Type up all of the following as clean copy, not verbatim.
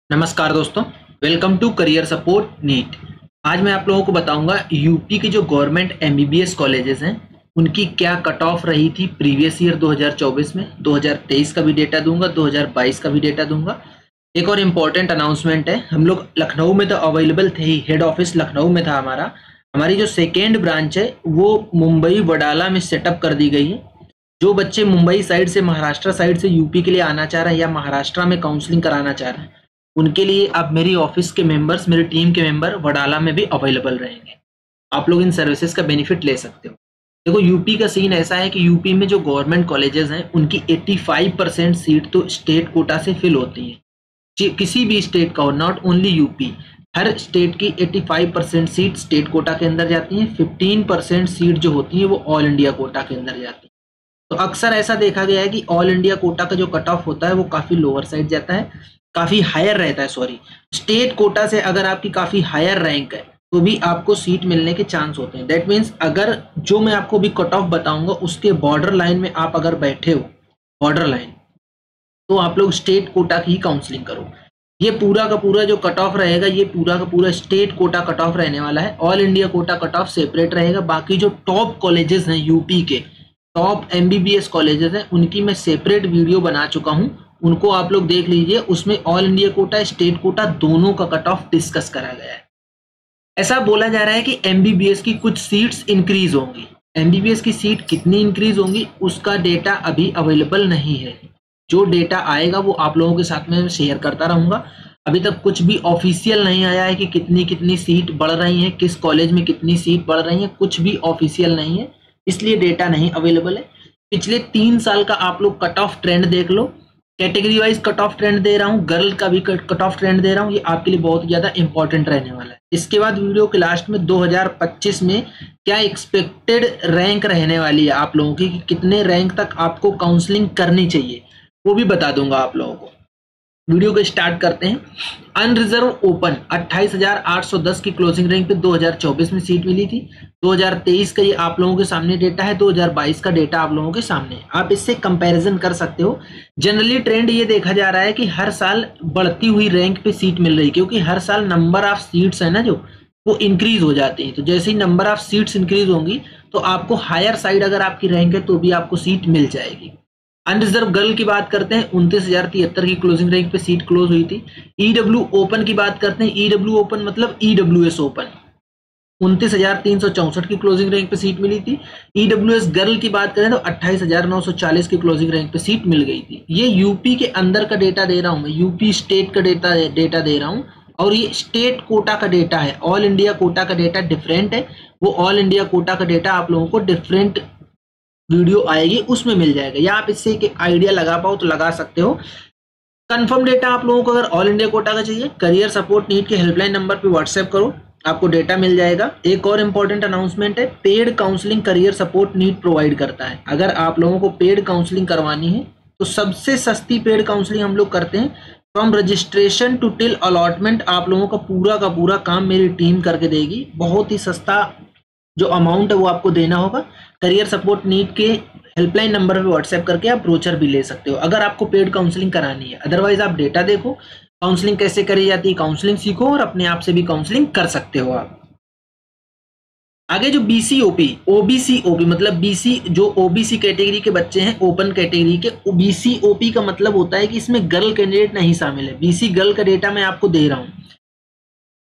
नमस्कार दोस्तों, welcome to career support NEET. आज मैं आप लोगों को बताऊंगा यूपी के जो गवर्नमेंट एमबीबीएस कॉलेजेस हैं उनकी क्या कट ऑफ रही थी प्रीवियस ईयर 2024 में। 2023 का भी डेटा दूंगा, 2022 का भी डेटा दूंगा। एक और इम्पॉर्टेंट अनाउंसमेंट है, हम लोग लखनऊ में तो अवेलेबल थे ही, हेड ऑफिस लखनऊ में था हमारा। हमारी जो सेकेंड ब्रांच है वो मुंबई वडाला में सेटअप कर दी गई है। जो बच्चे मुंबई साइड से, महाराष्ट्र साइड से यूपी के लिए आना चाह रहे हैं या महाराष्ट्र में काउंसलिंग कराना चाह रहे हैं, उनके लिए अब मेरी ऑफिस के मेंबर्स, मेरी टीम के मेंबर वडाला में भी अवेलेबल रहेंगे। आप लोग इन सर्विसेज का बेनिफिट ले सकते हो। देखो, यूपी का सीन ऐसा है कि यूपी में जो गवर्नमेंट कॉलेजेस हैं उनकी 85% सीट तो स्टेट कोटा से फिल होती है। किसी भी स्टेट का हो, not only UP, her state की 85% सीट स्टेट कोटा के अंदर जाती हैं। 15% सीट जो होती है वो ऑल इंडिया कोटा के अंदर जाती है। तो अक्सर ऐसा देखा गया है कि ऑल इंडिया कोटा का जो कट ऑफ होता है वो काफी लोअर साइड जाता है, काफी हायर रहता है। सॉरी, स्टेट कोटा से अगर आपकी काफी हायर रैंक है तो भी आपको सीट मिलने के चांस होते हैं। दैट मीन्स अगर जो मैं आपको भी कट ऑफ बताऊंगा उसके बॉर्डर लाइन में आप अगर बैठे हो, बॉर्डर लाइन, तो आप लोग स्टेट कोटा की ही काउंसलिंग करो। ये पूरा का पूरा जो कट ऑफ रहेगा ये पूरा का पूरा स्टेट कोटा कट ऑफ रहने वाला है। All India quota cut off separate रहेगा। बाकी जो टॉप कॉलेजेस हैं यूपी के, टॉप एमबीबीएस कॉलेजेस हैं, उनकी मैं सेपरेट वीडियो बना चुका हूं, उनको आप लोग देख लीजिए। उसमें all India quota, state quota दोनों का कट ऑफ डिस्कस करा गया है। ऐसा बोला जा रहा है कि एमबीबीएस की कुछ सीट्स इंक्रीज होंगी। एमबीबीएस की सीट कितनी इंक्रीज होंगी उसका डेटा अभी अवेलेबल नहीं है। जो डेटा आएगा वो आप लोगों के साथ में शेयर करता रहूंगा। अभी तक कुछ भी ऑफिशियल नहीं आया है कि कितनी कितनी सीट बढ़ रही है, किस कॉलेज में कितनी सीट बढ़ रही है, कुछ भी ऑफिशियल नहीं है, इसलिए डेटा नहीं अवेलेबल है। पिछले 3 साल का आप लोग कट ऑफ ट्रेंड देख लो। Category wise cut off trend दे रहा हूँ, गर्ल का भी कट ऑफ ट्रेंड दे रहा हूँ। ये आपके लिए बहुत ज्यादा इंपॉर्टेंट रहने वाला है। इसके बाद वीडियो के लास्ट में 2025 में क्या एक्सपेक्टेड रैंक रहने वाली है आप लोगों की, कि कितने रैंक तक आपको काउंसलिंग करनी चाहिए, वो भी बता दूंगा आप लोगों को। वीडियो को स्टार्ट करते हैं। अनरिजर्व ओपन 28,810 की क्लोजिंग रैंक पे 2024 में सीट मिली थी। 2023 का ये आप लोगों के सामने डेटा है, 2022 का डेटा आप लोगों के सामने। आप इससे कंपैरिजन कर सकते हो। जनरली ट्रेंड ये देखा जा रहा है कि हर साल बढ़ती हुई रैंक पे सीट मिल रही है, क्योंकि हर साल नंबर ऑफ सीट्स है ना जो, वो इंक्रीज हो जाती है। तो जैसे ही नंबर ऑफ सीट्स इंक्रीज होंगी तो आपको हायर साइड अगर आपकी रैंक है तो भी आपको सीट मिल जाएगी। अनरिजर्व गर्ल की बात करते हैं, 29,073 की क्लोजिंग रैंक पे सीट क्लोज हुई थी। ईडब्ल्यू ओपन की बात करते हैं, ईडब्ल्यू ओपन मतलब ईडब्ल्यूएस ओपन, 29,364 की क्लोजिंग रैंक पे सीट मिली थी। ईडब्ल्यूएस गर्ल की बात करें तो 28,940 की क्लोजिंग रैंक पे सीट मिल गई थी। ये यूपी के अंदर का डेटा दे रहा हूं मैं, यूपी स्टेट का डेटा दे रहा हूं, और ये स्टेट कोटा का डेटा है। ऑल इंडिया कोटा का डेटा डिफरेंट है, वो ऑल इंडिया कोटा का डेटा आप लोगों को डिफरेंट वीडियो आएगी उसमें मिल जाएगा, या आप इससे एक आइडिया लगा पाओ तो लगा सकते हो। कंफर्म डेटा आप लोगों को अगर ऑल इंडिया कोटा का चाहिए, करियर सपोर्ट नीट के हेल्पलाइन नंबर पे व्हाट्सएप करो, आपको डेटा मिल जाएगा। एक और इंपॉर्टेंट अनाउंसमेंट है, paid counselling career support NEET provide करता है। अगर आप लोगों को पेड काउंसलिंग करवानी है तो सबसे सस्ती पेड काउंसलिंग हम लोग करते हैं। From registration to till allotment आप लोगों का पूरा काम मेरी टीम करके देगी। बहुत ही सस्ता जो अमाउंट है वो आपको देना होगा। करियर सपोर्ट नीट के हेल्पलाइन नंबर पे व्हाट्सएप करके आप ब्रोचर भी ले सकते हो अगर आपको पेड काउंसलिंग करानी है। अदरवाइज आप डेटा देखो, काउंसलिंग कैसे करी जाती है, काउंसलिंग सीखो और अपने आप से भी काउंसलिंग कर सकते हो आप। आगे जो बीसीओपी, ओबीसीओपी मतलब बीसी, जो ओबीसी कैटेगरी के बच्चे हैं, ओपन कैटेगरी के, बीसीओपी का मतलब होता है कि इसमें गर्ल कैंडिडेट नहीं शामिल है। बीसी गर्ल का डेटा मैं आपको दे रहा हूँ।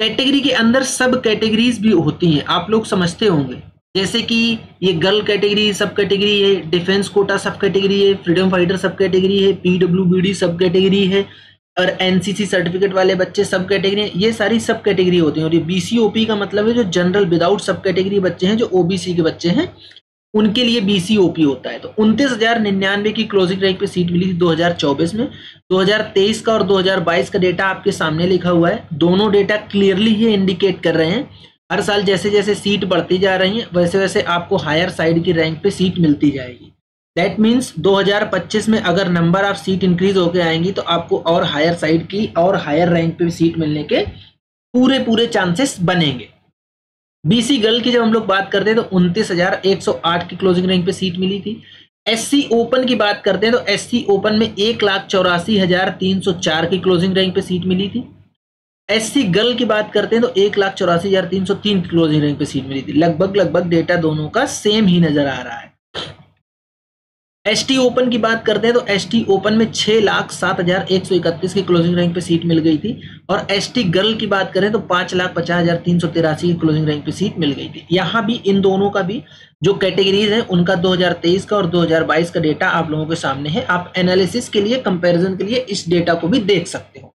कैटेगरी के अंदर सब कैटेगरीज भी होती हैं, आप लोग समझते होंगे। जैसे कि ये गर्ल कैटेगरी सब कैटेगरी है, डिफेंस कोटा सब कैटेगरी है, फ्रीडम फाइटर सब कैटेगरी है, पीडब्ल्यूबीडी सब कैटेगरी है, और एनसीसी सर्टिफिकेट वाले बच्चे सब कैटेगरी है। ये सारी सब कैटेगरी होती हैं। और ये बीसीओपी का मतलब है जो जनरल विदाउट सब कैटेगरी बच्चे हैं, जो ओबीसी के बच्चे हैं, उनके लिए बीसीओपी होता है। तो 29,099 की क्लोजिंग रैंक पे सीट मिली थी 2024 में। 2023 का और 2022 का डेटा आपके सामने लिखा हुआ है। दोनों डेटा क्लियरली ये इंडिकेट कर रहे हैं, हर साल जैसे जैसे सीट बढ़ती जा रही है वैसे वैसे आपको हायर साइड की रैंक पे सीट मिलती जाएगी। दैट मीन्स 2025 में अगर नंबर ऑफ सीट इंक्रीज होकर आएंगी तो आपको और हायर साइड की और हायर रैंक पे सीट मिलने के पूरे चांसेस बनेंगे। बीसी गर्ल की जब हम लोग बात करते हैं तो 29,108 की क्लोजिंग रैंक पे सीट मिली थी। एससी ओपन की बात करते हैं तो एससी ओपन में 1,84,304 की क्लोजिंग रैंक पे सीट मिली थी। SC गर्ल की बात करते हैं तो 1,84,303 क्लोजिंग रैंक पे सीट मिली थी। लगभग डेटा दोनों का सेम ही नजर आ रहा है। ST ओपन की बात करते हैं तो ST ओपन में 6,07,131 की क्लोजिंग रैंक पे सीट मिल गई थी, और ST गर्ल की बात करें तो 5,50,383 की क्लोजिंग रैंक पे सीट मिल गई थी। यहाँ भी इन दोनों का भी जो कैटेगरीज है उनका 2023 का और 2022 का डेटा आप लोगों के सामने है। आप एनालिसिस के लिए, कंपेरिजन के लिए इस डेटा को भी देख सकते हो।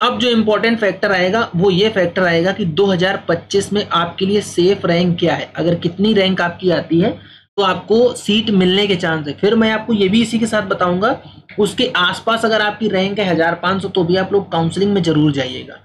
अब जो इंपॉर्टेंट फैक्टर आएगा वो ये फैक्टर आएगा कि 2025 में आपके लिए सेफ रैंक क्या है। अगर कितनी रैंक आपकी आती है तो आपको सीट मिलने के चांस है। फिर मैं आपको ये भी इसी के साथ बताऊंगा, उसके आसपास अगर आपकी रैंक है 1500 तो भी आप लोग काउंसलिंग में जरूर जाइएगा।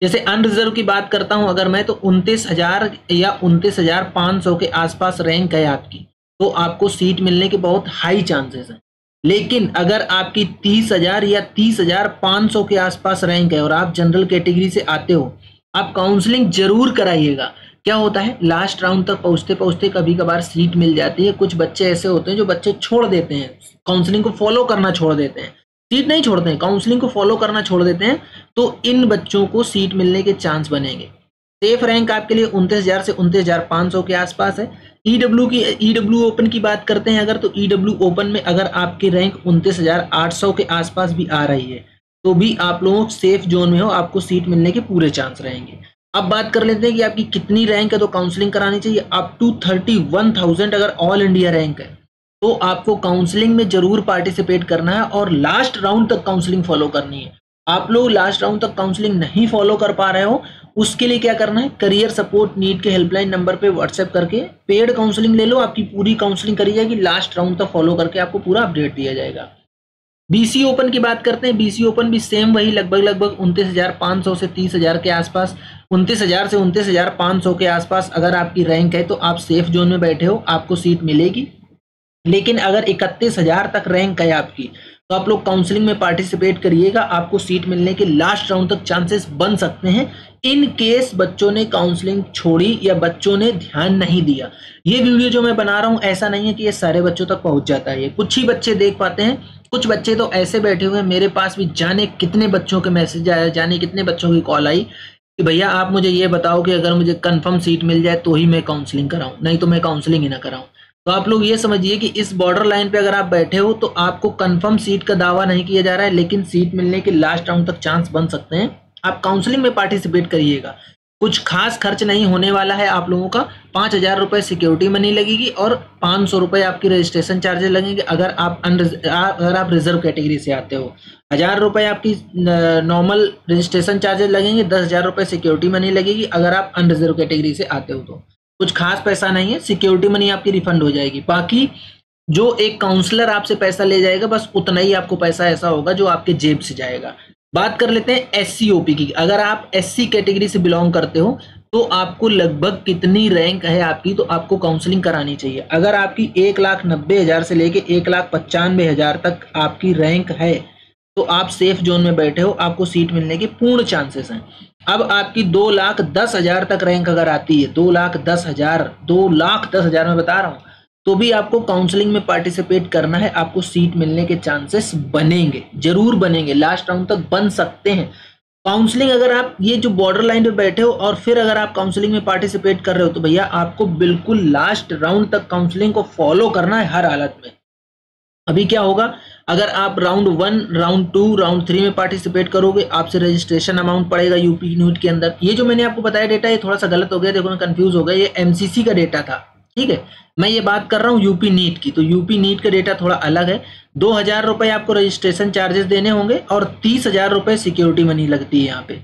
जैसे अनरिजर्व की बात करता हूं अगर मैं, तो 29,000 या 29,500 के आसपास रैंक है आपकी, तो आपको सीट मिलने के बहुत हाई चांसेस हैं। लेकिन अगर आपकी 30,000 या 30,500 के आसपास रैंक है और आप जनरल कैटेगरी से आते हो, आप काउंसलिंग जरूर कराइएगा। क्या होता है, लास्ट राउंड तक पहुंचते पहुंचते कभी कभार सीट मिल जाती है। कुछ बच्चे ऐसे होते हैं जो बच्चे छोड़ देते हैं, काउंसलिंग को फॉलो करना छोड़ देते हैं, सीट नहीं छोड़ते हैं, काउंसलिंग को फॉलो करना छोड़ देते हैं, तो इन बच्चों को सीट मिलने के चांस बनेंगे। सेफ रैंक आपके लिए 29,000 से 29,500 के आसपास है। ईडब्ल्यू ओपन की बात करते हैं अगर, तो ईडब्ल्यू ओपन में अगर आपकी रैंक 29,800 के आसपास भी आ रही है तो भी आप लोग सेफ जोन में हो, आपको सीट मिलने के पूरे चांस रहेंगे। अब बात कर लेते हैं कि आपकी कितनी रैंक है तो काउंसलिंग करानी चाहिए। अप टू 31,000 अगर ऑल इंडिया रैंक है तो आपको काउंसलिंग में जरूर पार्टिसिपेट करना है और लास्ट राउंड तक काउंसलिंग फॉलो करनी है। आप लोग लास्ट राउंड तक काउंसलिंग नहीं फॉलो कर पा रहे हो, उसके लिए क्या करना है, करियर सपोर्ट नीट के हेल्पलाइन नंबर पे व्हाट्सएप करके पेड काउंसलिंग ले लो। आपकी पूरी काउंसलिंग करी जाएगी, लास्ट राउंड तक फॉलो करके आपको पूरा अपडेट दिया जाएगा। BC ओपन की बात करते हैं, BC ओपन भी सेम वही लगभग 29,500 से 30,000 के आसपास, 29,000 से 29,500 के आसपास अगर आपकी रैंक है तो आप सेफ जोन में बैठे हो, आपको सीट मिलेगी। लेकिन अगर 31,000 तक रैंक है आपकी तो आप लोग काउंसलिंग में पार्टिसिपेट करिएगा, आपको सीट मिलने के लास्ट राउंड तक चांसेस बन सकते हैं, इन केस बच्चों ने काउंसलिंग छोड़ी या बच्चों ने ध्यान नहीं दिया। ये वीडियो जो मैं बना रहा हूं ऐसा नहीं है कि ये सारे बच्चों तक पहुंच जाता है, ये कुछ ही बच्चे देख पाते हैं। कुछ बच्चे तो ऐसे बैठे हुए हैं, मेरे पास भी जाने कितने बच्चों के मैसेज आया, जाने कितने बच्चों की कॉल आई कि भैया आप मुझे ये बताओ कि अगर मुझे कंफर्म सीट मिल जाए तो ही मैं काउंसलिंग कराऊं, नहीं तो मैं काउंसलिंग ही ना कराऊं। तो आप लोग ये समझिए कि इस बॉर्डर लाइन पे अगर आप बैठे हो तो आपको कंफर्म सीट का दावा नहीं किया जा रहा है, लेकिन सीट मिलने के लास्ट राउंड तक चांस बन सकते हैं। आप काउंसलिंग में पार्टिसिपेट करिएगा, कुछ खास खर्च नहीं होने वाला है आप लोगों का। 5,000 रुपये सिक्योरिटी मनी लगेगी और 500 रुपये आपकी रजिस्ट्रेशन चार्जेस लगेंगे अगर आप रिजर्व कैटेगरी से आते हो। 1,000 रुपये आपकी नॉर्मल रजिस्ट्रेशन चार्जेस लगेंगे, 10,000 रुपये सिक्योरिटी मनी लगेगी अगर आप अनरिजर्व कैटेगरी से आते हो। तो कुछ खास पैसा नहीं है, सिक्योरिटी मनी आपकी रिफंड हो जाएगी। बाकी जो एक काउंसलर आपसे पैसा ले जाएगा बस उतना ही आपको पैसा ऐसा होगा जो आपके जेब से जाएगा। बात कर लेते हैं SC/OP की। अगर आप SC कैटेगरी से बिलोंग करते हो तो आपको लगभग कितनी रैंक है आपकी तो आपको काउंसलिंग करानी चाहिए। अगर आपकी 1,90,000 से लेके 1,95,000 तक आपकी रैंक है तो आप सेफ जोन में बैठे हो, आपको सीट मिलने के पूर्ण चांसेस हैं। अब आपकी 2,10,000 तक रैंक अगर आती है, 2,10,000 में बता रहा हूं, तो भी आपको काउंसलिंग में पार्टिसिपेट करना है, आपको सीट मिलने के चांसेस बनेंगे, जरूर बनेंगे, लास्ट राउंड तक बन सकते हैं। काउंसलिंग अगर आप ये जो बॉर्डर लाइन पे बैठे हो और फिर अगर आप काउंसलिंग में पार्टिसिपेट कर रहे हो तो भैया आपको बिल्कुल लास्ट राउंड तक काउंसलिंग को फॉलो करना है हर हालत में। अभी क्या होगा, अगर आप राउंड 1, राउंड 2, राउंड 3 में पार्टिसिपेट करोगे, आपसे रजिस्ट्रेशन अमाउंट पड़ेगा यूपी नीट के अंदर। ये जो मैंने आपको बताया डेटा, ये थोड़ा सा गलत हो गया, देखो मैं कंफ्यूज हो गया, ये MCC का डेटा था, ठीक है। मैं ये बात कर रहा हूँ यूपी नीट की, तो यूपी नीट का डेटा थोड़ा अलग है। 2,000 रुपये आपको रजिस्ट्रेशन चार्जेस देने होंगे और 30,000 रुपये सिक्योरिटी मनी लगती है यहाँ पे,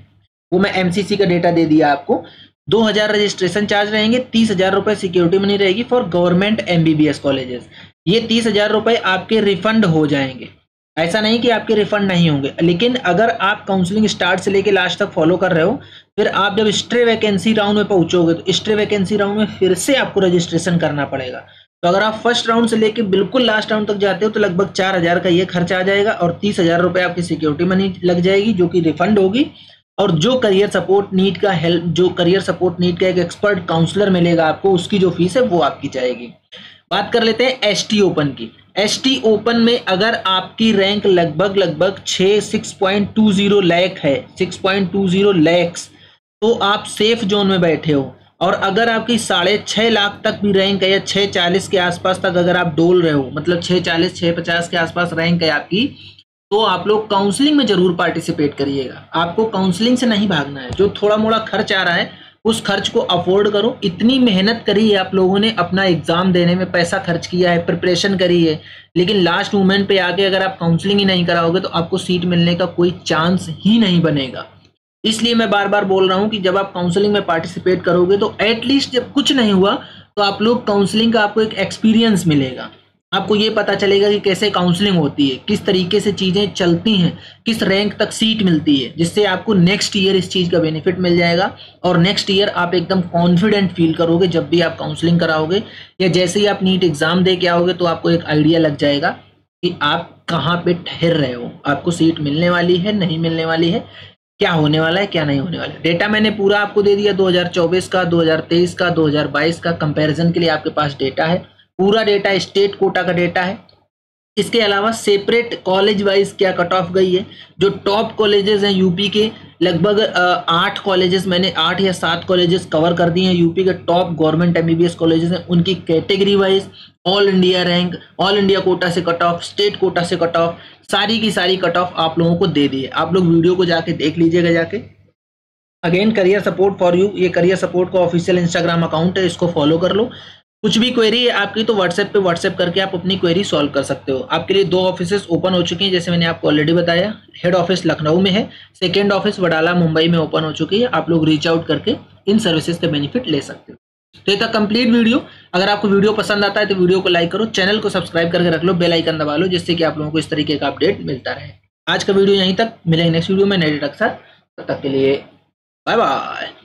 वो मैं MCC का डेटा दे दिया आपको। 2,000 रजिस्ट्रेशन चार्ज रहेंगे, 30,000 रुपये सिक्योरिटी मनी रहेगी फॉर गवर्नमेंट MBBS कॉलेजेस। ये 30,000 रुपये आपके रिफंड हो जाएंगे, ऐसा नहीं कि आपके रिफंड नहीं होंगे। लेकिन अगर आप काउंसलिंग स्टार्ट से लेके लास्ट तक फॉलो कर रहे हो, फिर आप जब स्ट्रे वैकेंसी राउंड में पहुंचोगे तो स्ट्रे वैकेंसी राउंड में फिर से आपको रजिस्ट्रेशन करना पड़ेगा। तो अगर आप फर्स्ट राउंड से लेके बिल्कुल लास्ट राउंड तक जाते हो तो लगभग 4,000 का ये खर्चा आ जाएगा और 30,000 रुपये आपकी सिक्योरिटी मनी लग जाएगी जो कि रिफंड होगी। और जो करियर सपोर्ट नीट का एक एक्सपर्ट काउंसलर मिलेगा आपको, उसकी जो फीस है वो आपकी जाएगी। बात कर लेते हैं ST ओपन की। एसटी ओपन में अगर आपकी रैंक लगभग 6.20 लाख है, 6.20 लाख, तो आप सेफ जोन में बैठे हो। और अगर आपकी 6.5 लाख तक भी रैंक है या 640 के आसपास तक अगर आप डोल रहे हो, मतलब 640 650 के आसपास रैंक है आपकी, तो आप लोग काउंसलिंग में जरूर पार्टिसिपेट करिएगा। आपको काउंसलिंग से नहीं भागना है। जो थोड़ा मोड़ा खर्च आ रहा है उस खर्च को अफोर्ड करो। इतनी मेहनत करी है आप लोगों ने, अपना एग्जाम देने में पैसा खर्च किया है, प्रिपरेशन करी है, लेकिन लास्ट मोमेंट पे आके अगर आप काउंसलिंग ही नहीं कराओगे तो आपको सीट मिलने का कोई चांस ही नहीं बनेगा। इसलिए मैं बार बार बोल रहा हूं कि जब आप काउंसलिंग में पार्टिसिपेट करोगे तो एटलीस्ट जब कुछ नहीं हुआ तो आप लोग काउंसलिंग का आपको एक एक्सपीरियंस मिलेगा। आपको ये पता चलेगा कि कैसे काउंसलिंग होती है, किस तरीके से चीजें चलती हैं, किस रैंक तक सीट मिलती है, जिससे आपको नेक्स्ट ईयर इस चीज का बेनिफिट मिल जाएगा। और नेक्स्ट ईयर आप एकदम कॉन्फिडेंट फील करोगे जब भी आप काउंसलिंग कराओगे, या जैसे ही आप नीट एग्जाम दे के आओगे तो आपको एक आइडिया लग जाएगा कि आप कहाँ पे ठहर रहे हो, आपको सीट मिलने वाली है नहीं मिलने वाली है, क्या होने वाला है क्या नहीं होने वाला है। डेटा मैंने पूरा आपको दे दिया, 2024 का, 2023 का, 2022 का कंपैरिजन के लिए आपके पास डेटा है। पूरा डेटा स्टेट कोटा का डेटा है। इसके अलावा सेपरेट कॉलेज वाइज क्या कट ऑफ गई है। जो टॉप कॉलेजेस हैं यूपी के, लगभग 8 कॉलेजेस, मैंने 8 या 7 कॉलेजेस कवर कर दिए हैं। यूपी के टॉप गवर्नमेंट एमबीबीएस कॉलेजेस हैं, उनकी category wise all India rank, all India quota से कट ऑफ, स्टेट कोटा से कट ऑफ, सारी की सारी कट ऑफ आप लोगों को दे दी है। आप लोग वीडियो को जाके देख लीजिएगा जाके। Again career support for you, ये करियर सपोर्ट का ऑफिशियल इंस्टाग्राम अकाउंट है, इसको फॉलो कर लो। कुछ भी क्वेरी है आपकी तो व्हाट्सएप करके आप अपनी क्वेरी सॉल्व कर सकते हो। आपके लिए 2 ऑफिसेस ओपन हो चुकी हैं, जैसे मैंने आपको ऑलरेडी बताया। हेड ऑफिस लखनऊ में है, सेकेंड ऑफिस वडाला मुंबई में ओपन हो चुकी है। आप लोग रीच आउट करके इन सर्विसेज का बेनिफिट ले सकते हो। तो ये था कंप्लीट वीडियो। अगर आपको वीडियो पसंद आता है तो वीडियो को लाइक करो, चैनल को सब्सक्राइब करके रख लो, बेल आइकन दबा लो, जिससे कि आप लोगों को इस तरीके का अपडेट मिलता रहे। आज का वीडियो यहीं तक, मिलेंगे नेक्स्ट वीडियो में नए डेटा के साथ। तब तक के लिए बाय बाय।